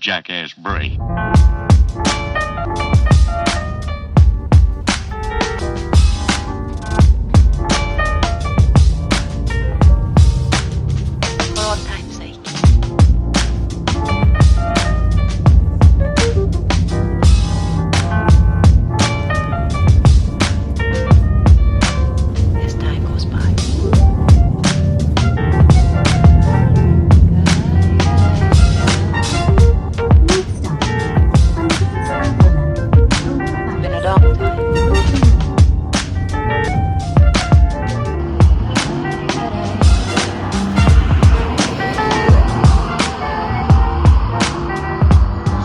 jackass Bray. For all time's sake. As time goes by. Been a long time.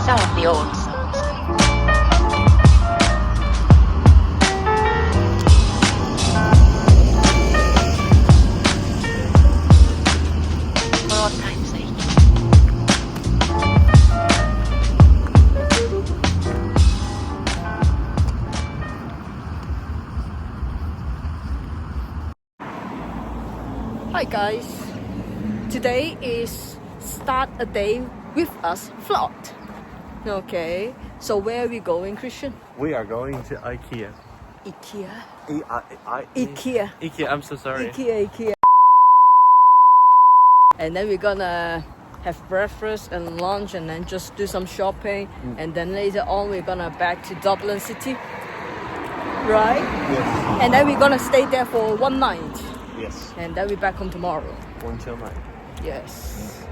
Some of the old songs. For all time's sake. Hi guys, today is start a day with us vlog. Okay, so where are we going, Christian? We are going to IKEA. IKEA. IKEA. IKEA. I'm so sorry. IKEA. And then we're gonna have breakfast and lunch and then just do some shopping. And then later on we're gonna back to Dublin city. Right? Yes. And then we're gonna stay there for one night. Yes. And then we're back home tomorrow. One till night. Yes.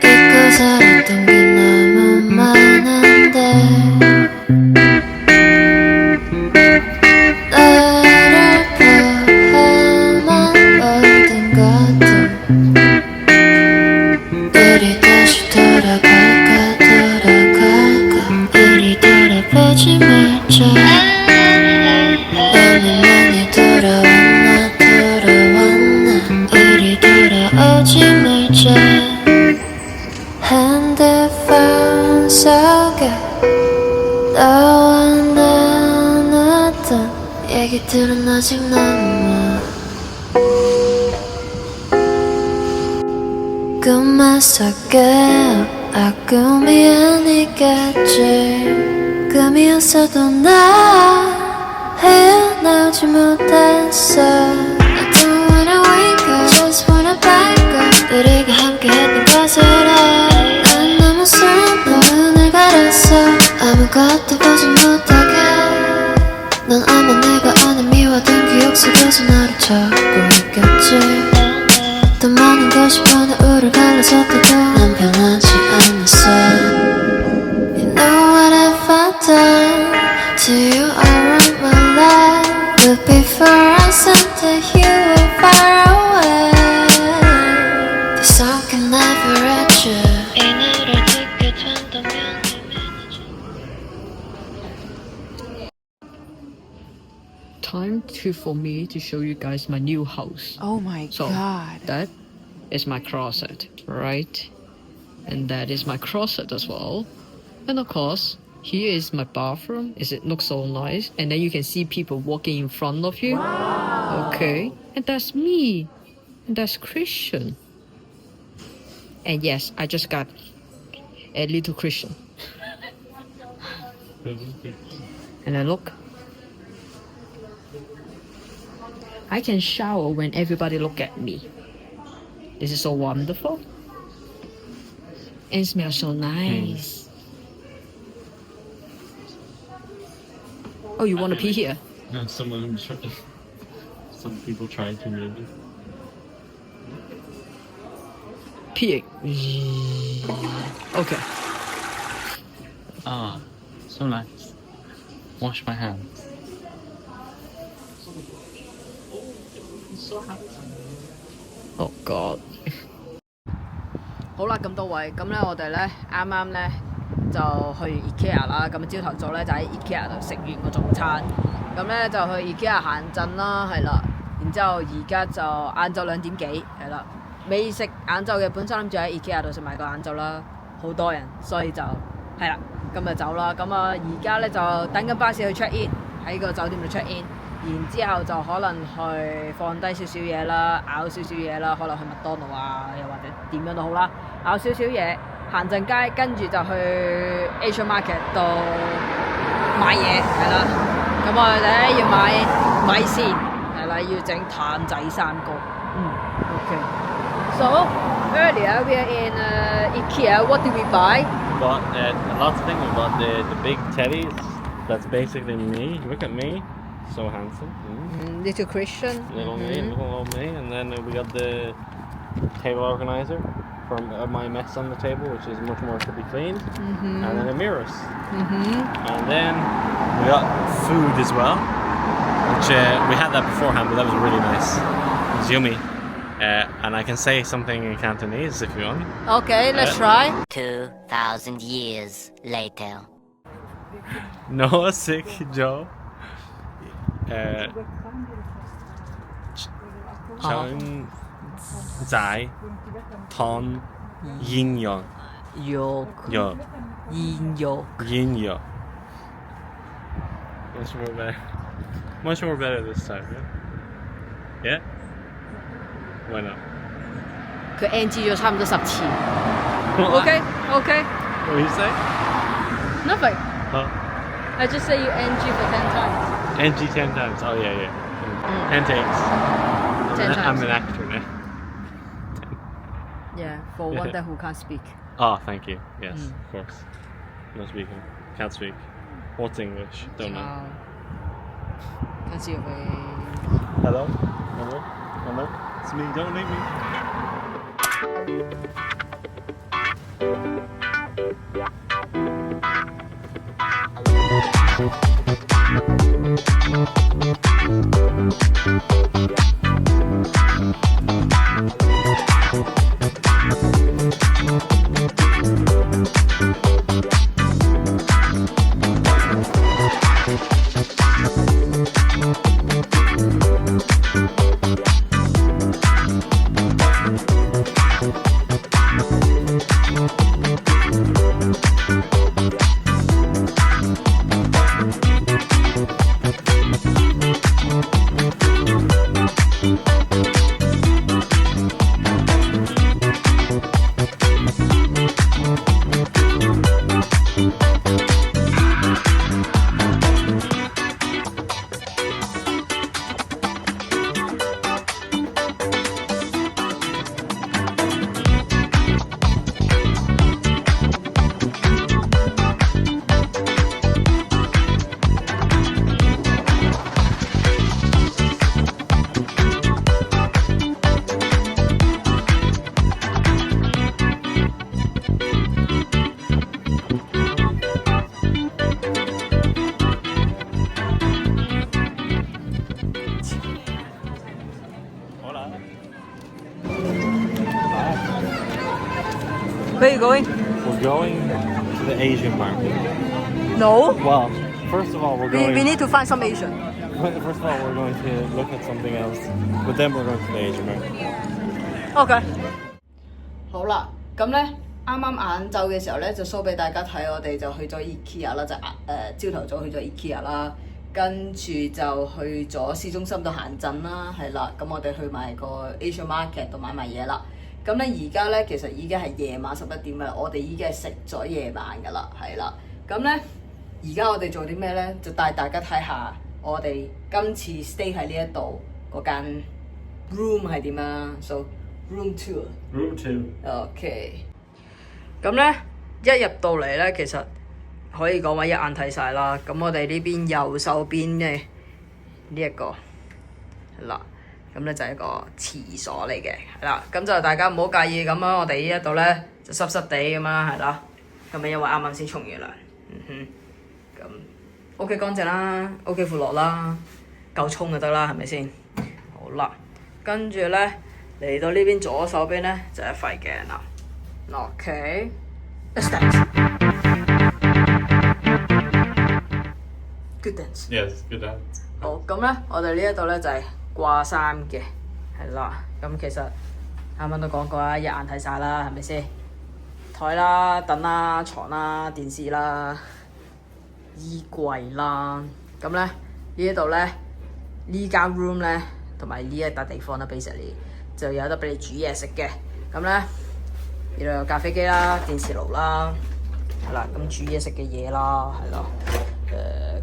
잊고 살았던 게 너무 많은데 나를 포함한 모든 것들 우리 다시 돌아갈까 우리 돌아보지 말자 너는 많이 돌아왔나 우리 돌아오지 말자 핸드폰 속에 너와 나눴던 얘기들은 아직 남아 꿈만 속에 꿈이 아니겠지 꿈이었어도 나 헤어나오지 못했어 I don't wanna wake up just wanna back up 우리가 함께했던 것을 난 너무 슬퍼 눈을 가렸어 아무것도 보지 못하게 넌 아마 내가 아는 미워둔 기억 속에서 나를 찾고 있겠지 더 많은 것이 변해 우릴 갈라졌다고 난 변하지 않았어 You know what I've done to you all of my life But before I said that you were far away This song can never reach you 이 노래 듣게 된다면 Time for me to show you guys my new house. Oh my So god. that is my closet, right? And that is my closet as well. And of course, here is my bathroom. It looks so nice. And then you can see people walking in front of you. Wow. Okay. And that's me. And that's Christian. And yes, I just got a little Christian. And then look. I can shower when everybody look at me. This is so wonderful. And it smells so nice. Oh, you want to pee here? No, some people try to maybe. Pee. Okay. Ah, so nice. Wash my hands. Oh God. 好啦，咁多位，咁咧我哋咧啱啱咧就去 IKEA 啦，咁朝頭早咧就喺 IKEA 度食完個早餐，咁咧就去 IKEA 行陣啦，係啦，然之後而家就晏晝2點幾，係啦，未食晏晝嘅，本身諗住喺 IKEA 度食埋個晏晝啦，好多人，所以就係啦，咁就走啦。咁啊，而家咧就等緊巴士去 check in， 喺個酒店度 check in， 然之後就可能去放低少少嘢啦，咬少少嘢啦，可能去麥當勞啊，又或者點樣都好啦，咬少少嘢，行陣街，跟住就去 EnjoyMuisc 度買嘢，係啦。咁我哋咧要買米線，係啦，要整淡仔3個。OK。So earlier we are in IKEA. What did we buy? We bought lots of things. We bought the big teddies. That's basically me. Look at me. So handsome. Little Christian. Little me, little old me. And then we got the table organizer from my mess on the table, which is much more to be cleaned. And then the mirrors. And then we got food as well, which we had that beforehand, but that was really nice. It was yummy. And I can say something in Cantonese if you want. Okay, let's try. 2,000 years later. No sick Joe. Chang Zai Ton Yin Yang. Yok. Yo. Yin yok. Yin Yang. Much more better. Much more better this time, yeah? Yeah? Why not? 佢 NG 咗差唔多10次。Okay. What do you say? Nothing. Huh? I just say you NG for 10 times. NG 10 times. Oh, yeah. 10 takes. 10 times. I'm an actor now. Yeah, for one that who can't speak. Oh, thank you. Yes, of course. No speaking. Can't speak. What's English? Don't know. Can't see your face. Hello? Hello? Hello? It's me. Don't leave me. Where are you going? We're going to the Asian market. No. Well, first of all, we're going... We need to find some Asian. First of all, we're going to look at something else. But then we're going to the Asian market. OK。好啦，咁咧啱啱晏晝嘅時候咧，就 show 俾大家睇，我哋就去咗 IKEA 啦，就朝頭早去咗 IKEA 啦，跟住就去咗市中心度行陣啦，係啦，咁我哋去埋個 EnjoyMuisc 度買埋嘢啦。咁咧而家咧其實已經係夜晚11點啦，我哋已經係食咗夜晚噶啦，係啦。咁咧而家我哋做啲咩咧？就帶大家睇下我哋今次 stay 喺呢一度嗰間 room 係點啊 ？So room 2。Room 2。OK。咁咧一入到嚟咧，其實可以講話一眼睇晒啦。咁我哋呢邊右手邊嘅呢一個係啦。咁咧就係一個廁所嚟嘅，係啦。咁就大家唔好介意咁樣，我哋呢一度咧就濕濕地咁樣，係啦。咁啊因為啱啱先沖完涼，咁 OK 乾淨啦 ，OK 闊落啦，夠沖就得啦，係咪先？好啦，跟住咧嚟到呢邊左手邊咧就係一塊鏡啦。OK，let's dance。Good dance。Yes, good dance。好，咁咧我哋呢一度咧就係掛衫嘅，係啦。咁其實啱啱都講過啦，一眼睇晒啦，係咪先？台啦、凳啦、床啦、電視啦、衣櫃啦，咁咧呢一度咧呢間 room 咧同埋呢一笪地方咧 basically 就有得俾你煮嘢食嘅。咁咧呢度有咖啡機啦、電磁爐啦，係啦，咁煮嘢食嘅嘢啦，係咯，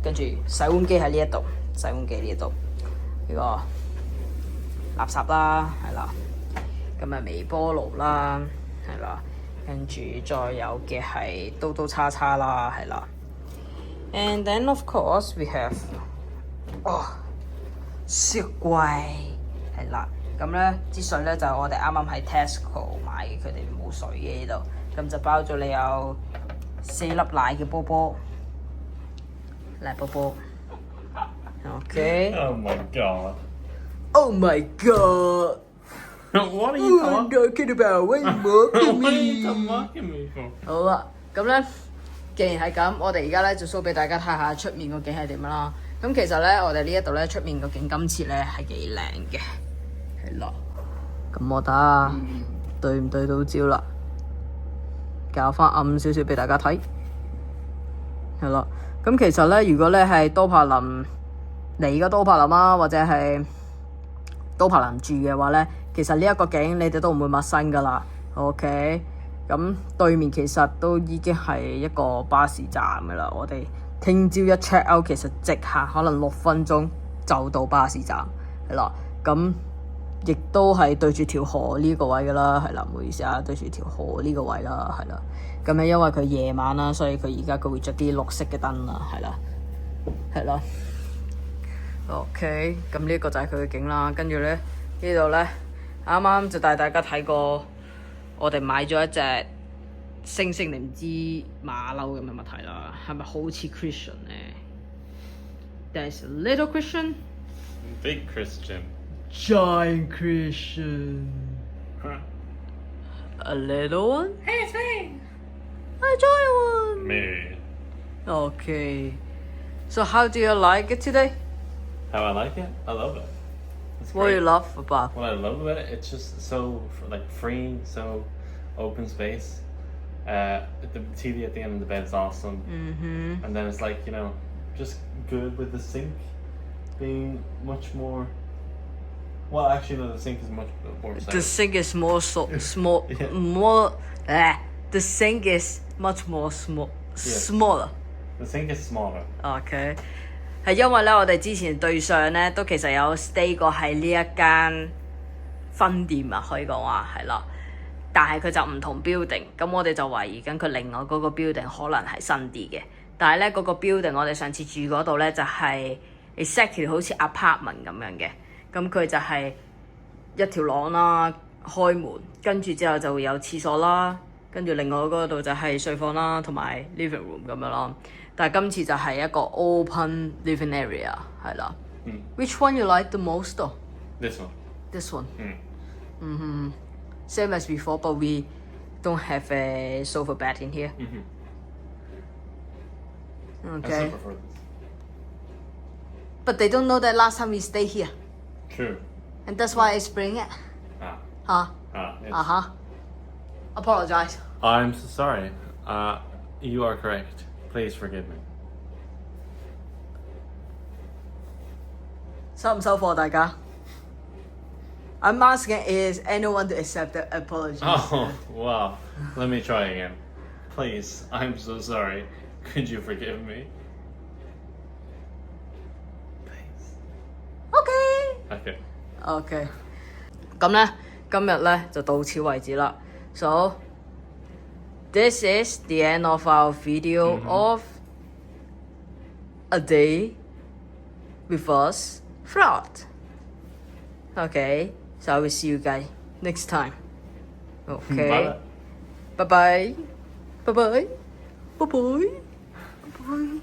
跟住洗碗機喺呢一度，洗碗機呢一度呢個垃圾啦，係啦。咁啊微波爐啦，係啦，跟住再有嘅係刀刀叉叉啦，係啦。And then of course we have 雪櫃，係啦。咁咧支水咧就我哋啱啱喺 Tesco 買嘅，佢哋冇水嘅呢度，咁就包咗你有4粒奶嘅波波，奶波波。OK。Oh my god. Oh my god. What are you talking about? What are you mocking me for? 好啦，咁咧，既然係咁，我哋而家咧就 show 俾大家睇下出面個景係點樣啦。咁其實咧，我哋呢一度咧出面個景今次咧係幾靚嘅，係啦。咁我睇下對唔對到焦啦，較翻暗少少俾大家睇，係啦。咁其實咧，如果咧係多柏林嚟嘅多柏林啊，或者係多柏林住嘅話咧，其實呢一個景你哋都唔會陌生噶啦。OK， 咁對面其實都已經係一個巴士站噶啦。我哋聽朝一 check out， 其實直行可能6分鐘就到巴士站，係啦。咁亦都係對住條河呢個位噶啦，係啦，唔好意思啊，對住條河呢個位啦，係啦。咁咧因為佢夜晚啦，所以佢而家佢會着啲綠色嘅燈啦，係啦，係啦。OK， 咁呢個就係佢嘅景啦。跟住咧呢度咧，啱啱就帶大家睇過，我哋買咗一隻猩猩定唔知馬騮咁嘅物體啦，係咪好似 Christian 咧 ？There's a little Christian, Big Christian. giant Christian, a little one. Hey, it's me. A giant one. Me. Okay. So how do you like it today? How I like it? I love it. It's What do you great. love about? What I love about it, it's just so like free, so open space. The TV at the end of the bed is awesome, and then it's like just good with the sink being much more. Well, actually, no, the sink is much more. The sink is more small, Yeah. more. The sink is much more smaller. The sink is smaller. OK， 係因為咧，我哋之前對上咧都其實有 stay 過喺呢一間分店啊，可以講話係啦。但係佢就唔同 building， 咁我哋就懷疑緊佢另外嗰個 building 可能係新啲嘅。但係咧嗰個 building 我哋上次住嗰度咧就係 exactly 好似 apartment 咁樣嘅，咁佢就係一條廊啦，開門，跟住之後就會有廁所啦，跟住另外嗰度就係睡房啦，同埋 living room 咁樣咯。但係今次就係一個 open living area 係啦。Which one you like the most though? This one. This one. Same as before, but we don't have a sofa bed in here. I Okay. still prefer this. But they don't know that last time we stayed here. True. And that's why I bring it. Ah. Huh? Yes. Apologize. I'm so sorry. You are correct. Please forgive me. 收唔收貨大家 I'm asking is anyone to accept the apology? Oh, wow. Let me try again. Please, I'm so sorry. Could you forgive me? Please. Okay. Okay. Okay. 咁咧，今日咧就到此為止啦。So this is the end of our video of a day with us fraud. Okay, so I will see you guys next time. Okay. Bye. Bye bye. Bye bye. Bye bye. Bye bye.